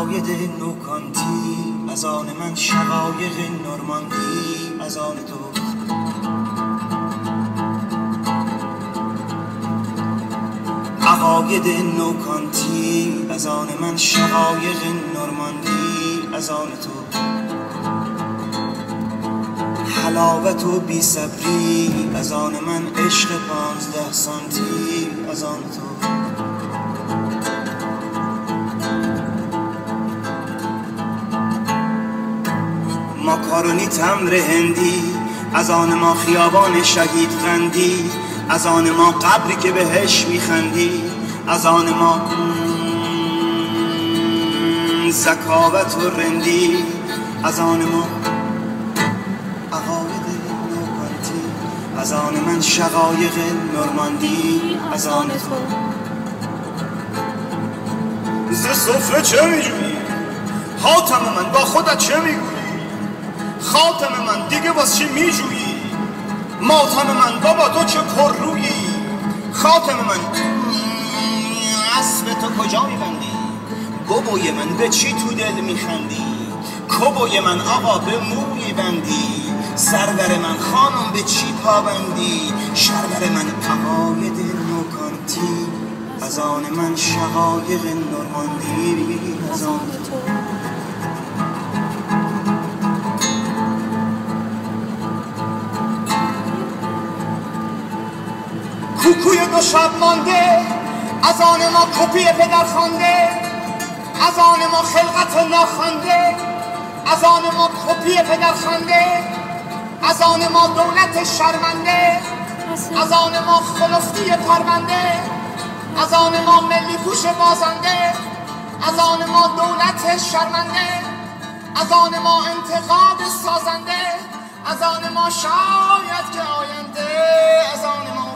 عقاید نوکانتی، از آن من شقایق نورماندی، از آن تو عقاید نوکانتی، از آن من شقایق نورماندی، از آن تو حلاوت و بی صبری، از آن من عشق 15 سانتی، از آن تو ماکارونی تمر هندی، از آن ما خیابان شهید قندی، از آن ما قبری که بهش میخندی، از آن ما زکاوت و رندی، از آن ما عقاید نوکانتی، از آن من شقایق نورماندی، از آن تو ز سفره چه میجویی؟ حاتم من با خودت چه میگویی؟ خاتم من دیگه باز چی میجویی؟ ماتم من بابا تو چه پر رویی؟ خاتم من اسب تو کجا میبندی؟ بابوی من به چی تو دل میخندی؟ کبوی من آقا به موی بندی؟ سرور من خانم به چی پابندی؟ شرور من عقاید نوکانتی، از آن من شقایق نورماندی، از آن تو کوکوی دو شب مانده، از آن ما کپی پدر خوانده، از آن ما خلقت ناخوانده، از آن ما کپی پدر خوانده، از آن ما دولت شرمنده، از آن ما خلفتی پرونده، از آن ما ملی پوش بازنده، از آن ما دولت شرمنده، از آن ما انتقاد سازنده، از آن ما شاید که آینده، از آن ما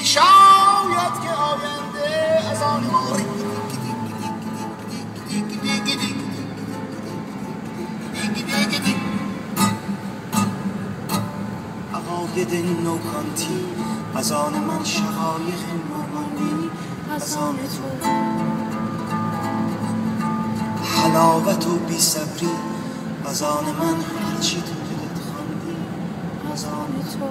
شاید که آینده، از آن ما عقاید نوکانتی، از آن من شقایق نورماندی، از آن تو حلاوت و بی صبری، از آن من هرچی تو دلت خواندی، از آن تو